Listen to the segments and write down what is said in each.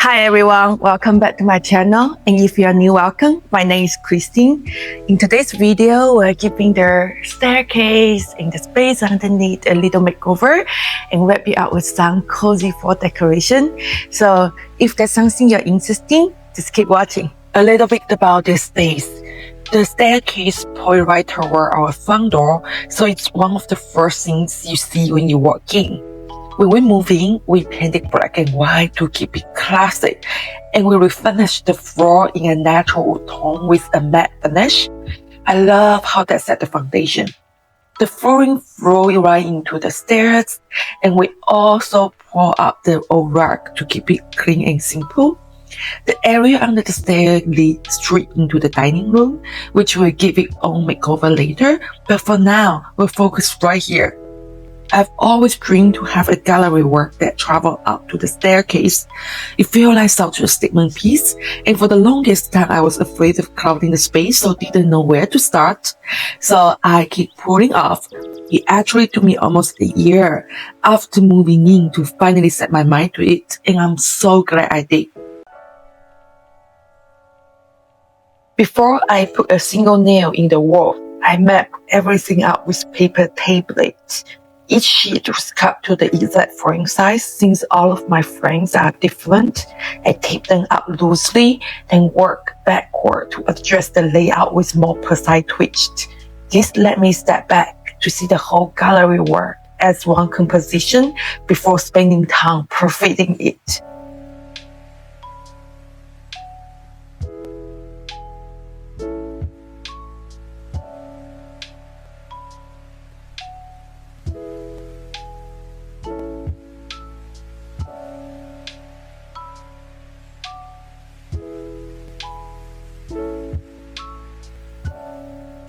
Hi everyone, welcome back to my channel, and if you are new, welcome. My name is Christine. In today's video, we're giving the staircase and the space underneath a little makeover and wrap it up with some cozy fall decoration. So if that's something you're interested in, just keep watching. A little bit about this space. The staircase points right toward our front door, so it's one of the first things you see when you walk in. When we move in, we painted black and white to keep it classic, and we refinished the floor in a natural wood tone with a matte finish. I love how that set the foundation. The flooring flows right into the stairs, and we also pour up the old rug to keep it clean and simple. The area under the stair leads straight into the dining room, which will give its own makeover later, but for now, we'll focus right here. I've always dreamed to have a gallery work that travels up to the staircase. It feels like such a statement piece, and for the longest time I was afraid of crowding the space, so didn't know where to start. So I keep putting off. It actually took me almost a year after moving in to finally set my mind to it, and I'm so glad I did. Before I put a single nail in the wall, I mapped everything out with paper templates. Each sheet was cut to the exact frame size. Since all of my frames are different, I tape them up loosely and work backward to adjust the layout with more precise twists. This let me step back to see the whole gallery work as one composition before spending time perfecting it.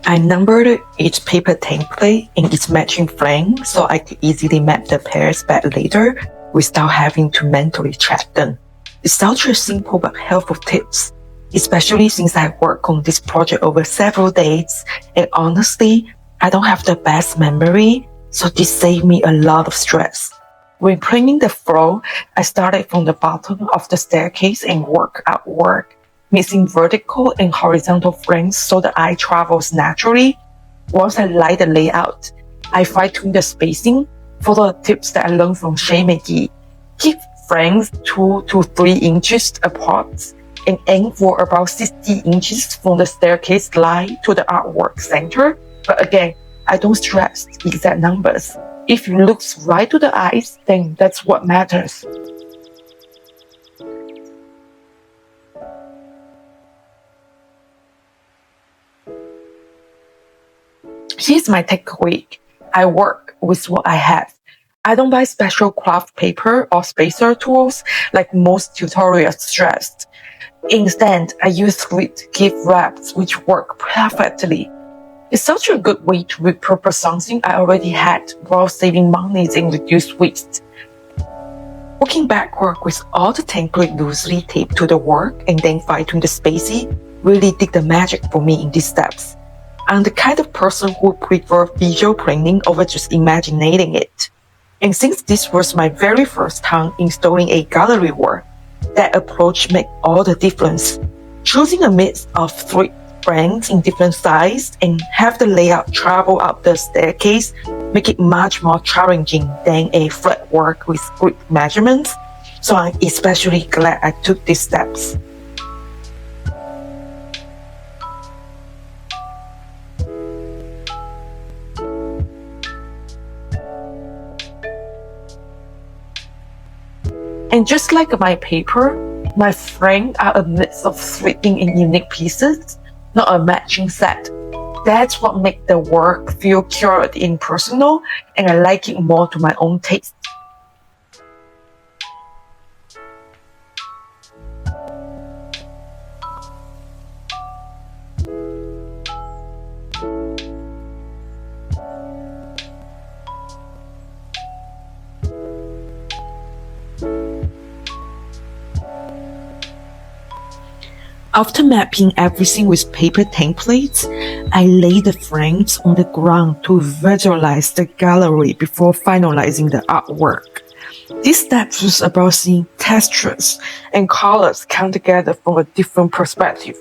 I numbered each paper template in its matching frame so I could easily map the pairs back later without having to mentally track them. It's such a simple but helpful tips, especially since I work on this project over several days, and honestly, I don't have the best memory, so this saved me a lot of stress. When planning the floor, I started from the bottom of the staircase and worked outward, mixing vertical and horizontal frames so the eye travels naturally. Once I like the layout, I fine-tune the spacing, follow the tips that I learned from Shay McGee. Keep frames 2 to 3 inches apart and aim for about 60 inches from the staircase line to the artwork center. But again, I don't stress exact numbers. If it looks right to the eyes, then that's what matters. Here's my takeaway. I work with what I have. I don't buy special craft paper or spacer tools like most tutorials suggest. Instead, I use grit gift wraps which work perfectly. It's such a good way to repurpose something I already had while saving money and reduce waste. Working backward with all the template loosely taped to the work and then fine-tune the spacing really did the magic for me in these steps. I'm the kind of person who prefer visual planning over just imagining it. And since this was my very first time installing a gallery work, that approach made all the difference. Choosing a mix of 3 frames in different sizes and have the layout travel up the staircase make it much more challenging than a flat work with grid measurements. So I'm especially glad I took these steps. And just like my paper, my frames are a mix of thrifting and unique pieces, not a matching set. That's what makes the work feel curated and personal, and I like it more to my own taste. After mapping everything with paper templates, I lay the frames on the ground to visualize the gallery before finalizing the artwork. This step was about seeing textures and colors come together from a different perspective.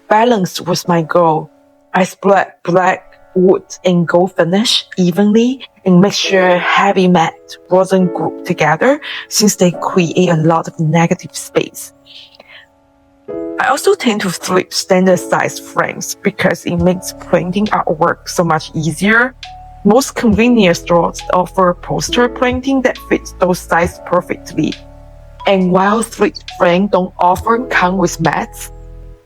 Balance was my goal. I spread black, wood, and gold finish evenly and make sure heavy matte wasn't grouped together since they create a lot of negative space. I also tend to flip standard size frames because it makes printing artwork so much easier. Most convenience stores offer poster printing that fits those sizes perfectly. And while flip frames don't often come with mats,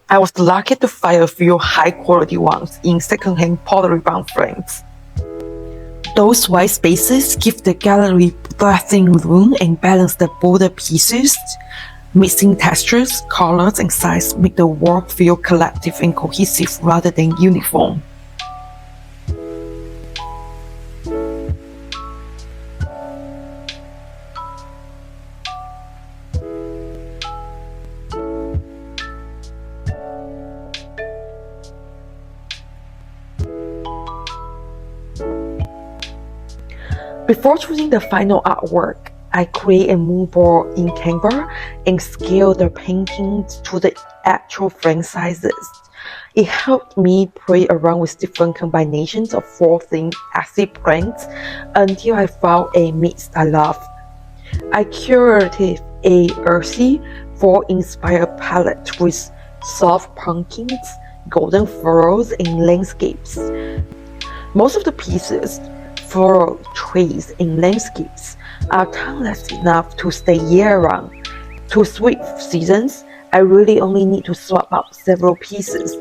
I was lucky to find a few high-quality ones in second-hand pottery-bound frames. Those white spaces give the gallery breathing room and balance the bolder pieces. Mixing textures, colors, and size make the work feel collective and cohesive rather than uniform. Before choosing the final artwork, I create a mood board in Canva and scale the paintings to the actual frame sizes. It helped me play around with different combinations of four-themed acid prints until I found a mix I love. I curated a earthy, fall-inspired palette with soft pumpkins, golden florals, and landscapes. Most of the pieces, floral trees, and landscapes are timeless enough to stay year-round. To switch seasons, I really only need to swap out several pieces.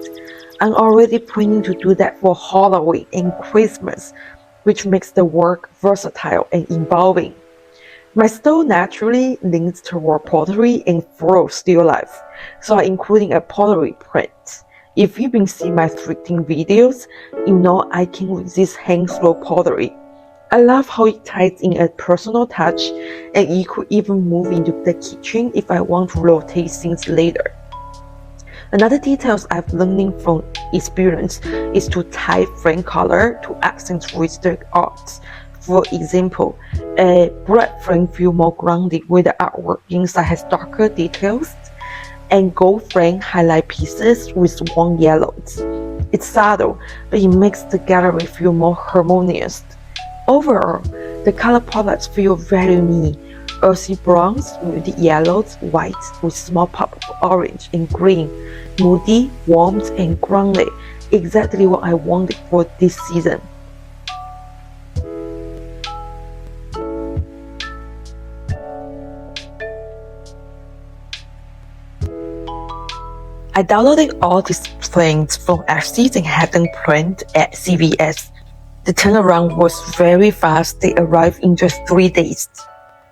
I'm already planning to do that for Halloween and Christmas, which makes the work versatile and involving. My style naturally leans toward pottery and floral still life, so I'm including a pottery print. If you've been seeing my thrifting videos, you know I can resist hand-flow pottery. I love how it ties in a personal touch, and it could even move into the kitchen if I want to rotate things later. Another details I've learned from experience is to tie frame color to accent with the art. For example, a black frame feels more grounded with the artwork inside has darker details, and gold frame highlight pieces with warm yellows. It's subtle, but it makes the gallery feel more harmonious. Overall, the color palettes feel very me. Earthy browns, muted yellows, white with small pop of orange and green, moody, warm, and grounded. Exactly what I wanted for this season. I downloaded all these prints from Etsy and had them printed at CVS. The turnaround was very fast. They arrived in just 3 days.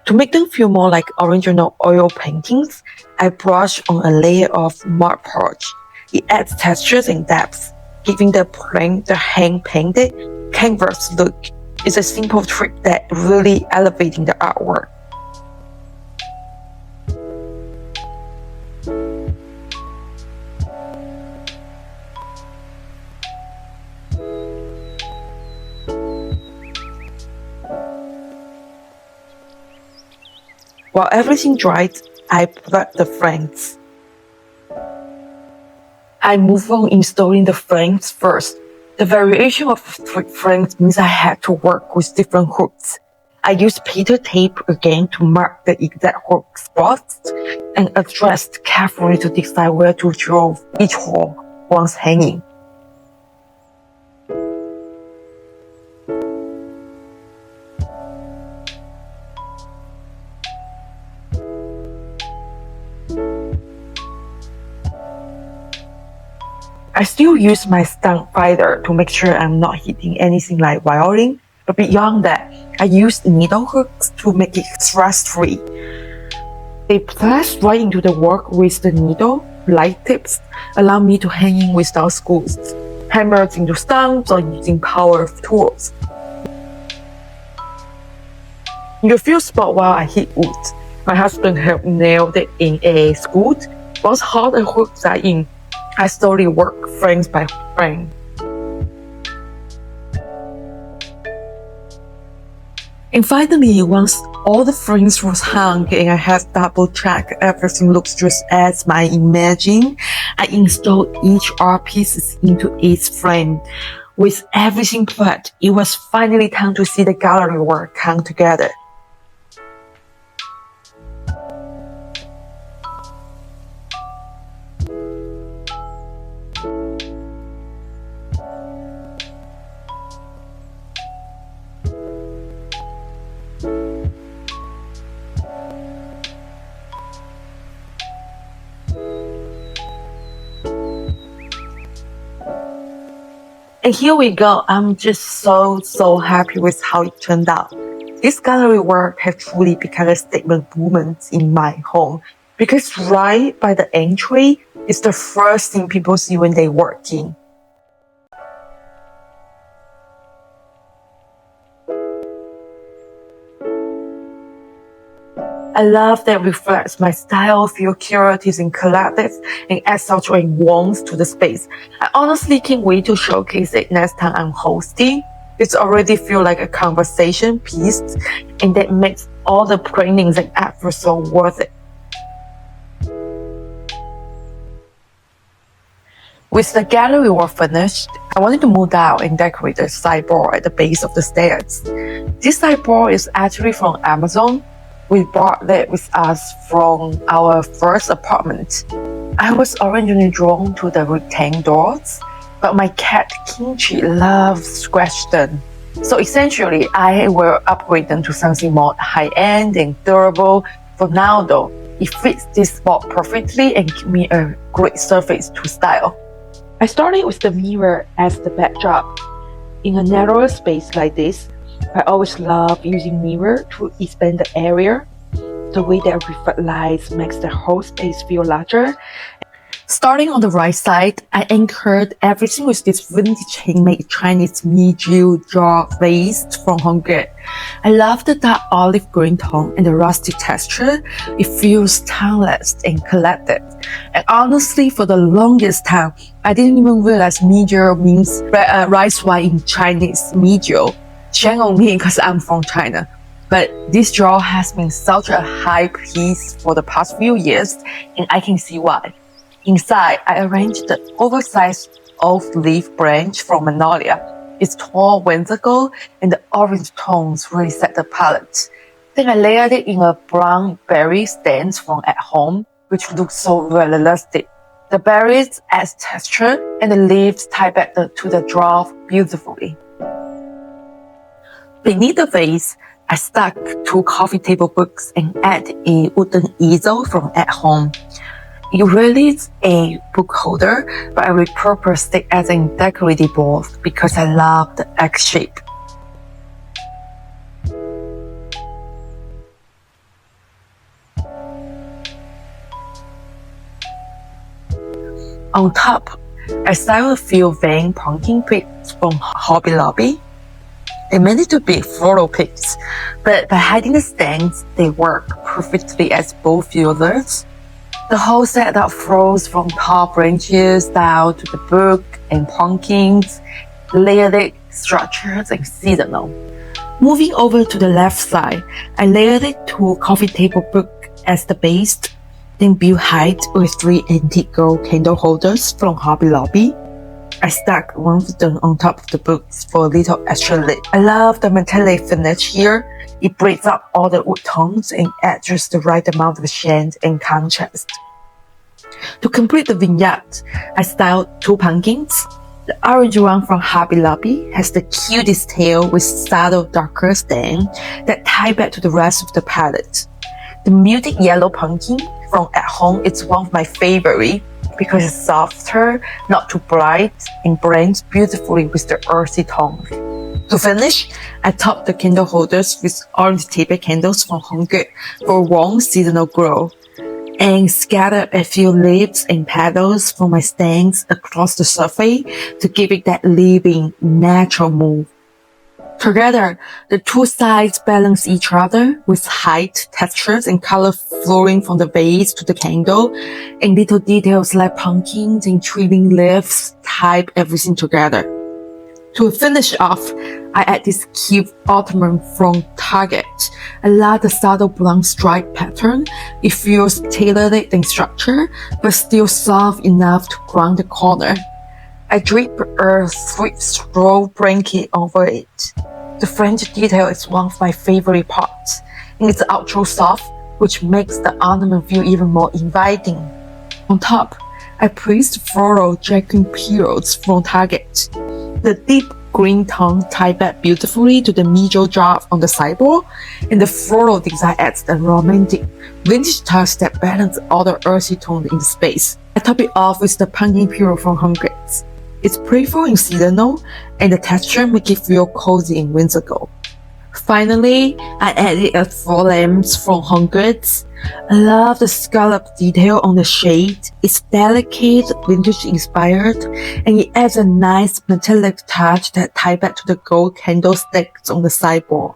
To make them feel more like original oil paintings, I brush on a layer of mud polish. It adds textures and depth, giving the print the hand-painted canvas look. It's a simple trick that really elevating the artwork. While everything dried, I prep the frames. I move on installing the frames first. The variation of frames means I had to work with different hooks. I used Peter tape again to mark the exact hook spots and adjust carefully to decide where to draw each hole once hanging. I still use my stump finder to make sure I'm not hitting anything like wiring, but beyond that, I use needle hooks to make it stress-free. They press right into the work with the needle. Light tips allow me to hang in without screws, hammers into stumps, or using power tools. In the few spots while I hit wood, my husband helped nail it in a screw. Once all the hooks are in, I slowly work frame by frame. And finally, once all the frames was hung and I had double checked everything looks just as I imagined, I installed each art pieces into its frame. With everything prepped, it was finally time to see the gallery work come together. And here we go. I'm just so happy with how it turned out. This gallery work has truly become a statement moment in my home because right by the entry is the first thing people see when they walk in. I love that it reflects my style, feel curated and collected, and adds such a warmth to the space. I honestly can't wait to showcase it next time I'm hosting. It already feels like a conversation piece, and that makes all the printings and effort so worth it. With the gallery work finished, I wanted to move down and decorate the sideboard at the base of the stairs. This sideboard is actually from Amazon. We brought that with us from our first apartment. I was originally drawn to the rectangle doors, but my cat Kimchi loves scratch them. So essentially, I will upgrade them to something more high-end and durable. For now though, it fits this spot perfectly and gives me a great surface to style. I started with the mirror as the backdrop. In a narrower space like this, I always love using mirror to expand the area. The way that reflect lights makes the whole space feel larger. Starting on the right side, I anchored everything with this vintage handmade Chinese Mi-Jiu jar vase from Hongkong. I love the dark olive green tone and the rustic texture. It feels timeless and collected. And honestly, for the longest time, I didn't even realize Mi-Jiu means rice wine in Chinese, Mi-Jiu. Shame on me because I'm from China. But this jar has been such a high piece for the past few years, and I can see why. Inside, I arranged the oversized oak leaf branch from Magnolia. Its tall whimsical and the orange tones really set the palette. Then I layered it in a brown berry stand from at home, which looks so realistic. The berries add texture, and the leaves tie back to the jar beautifully. Beneath the vase, I stuck 2 coffee table books and add a wooden easel from at home. It really is a book holder, but I repurposed it as a decorative board because I love the X shape. On top, I styled a few vein pumpkin picks from Hobby Lobby. They managed to be floral picks, but by hiding the stems, they work perfectly as both fielders. The whole setup flows from top branches down to the book and pumpkins, layered structures and seasonal. Moving over to the left side, I layered 2 coffee table book as the base, then built height with 3 antique gold candle holders from Hobby Lobby. I stuck one of them on top of the books for a little extra lid. I love the metallic finish here. It breaks up all the wood tones and adds just the right amount of shade and contrast. To complete the vignette, I styled 2 pumpkins. The orange one from Hobby Lobby has the cutest tail with subtle darker stain that tie back to the rest of the palette. The muted yellow pumpkin from at home is one of my favorite because it's softer, not too bright, and blends beautifully with the earthy tone. To finish, I topped the candle holders with orange table candles from Hong Kong for a warm seasonal glow, and scattered a few leaves and petals from my stands across the surface to give it that living, natural mood. Together, the 2 sides balance each other with height, textures, and color flowing from the vase to the candle, and little details like pumpkins and trailing leaves tie everything together. To finish off, I add this cute ottoman from Target. I love the subtle brown stripe pattern. It feels tailored in structure, but still soft enough to ground the corner. I drip a sweet straw blanket over it. The French detail is one of my favorite parts, and it's ultra soft, which makes the ornament feel even more inviting. On top, I placed floral jacquard pearls from Target. The deep green tone ties back beautifully to the middle drop on the sideboard, and the floral design adds the romantic, vintage touch that balances all the earthy tones in the space. I top it off with the pumpkin pearl from Hundreds. It's playful and seasonal, and the texture makes it feel cozy and whimsical. Finally, I added a floral lamps from Hundreds. I love the scallop detail on the shade. It's delicate, vintage inspired, and it adds a nice metallic touch that ties back to the gold candlesticks on the sideboard.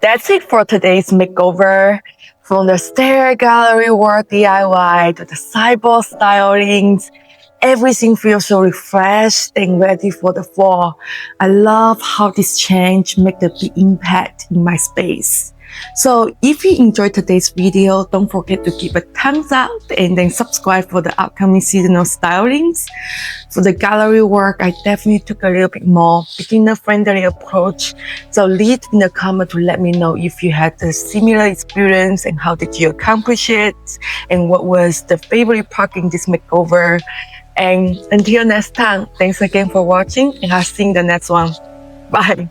That's it for today's makeover. From the stair gallery work DIY to the sideboard stylings, everything feels so refreshed and ready for the fall. I love how this change makes a big impact in my space. So if you enjoyed today's video, don't forget to give a thumbs up and then subscribe for the upcoming seasonal stylings. For the gallery work, I definitely took a little bit more beginner-friendly approach. So leave in the comment to let me know if you had a similar experience and how did you accomplish it and what was the favorite part in this makeover. And until next time, thanks again for watching and I'll see you in the next one. Bye.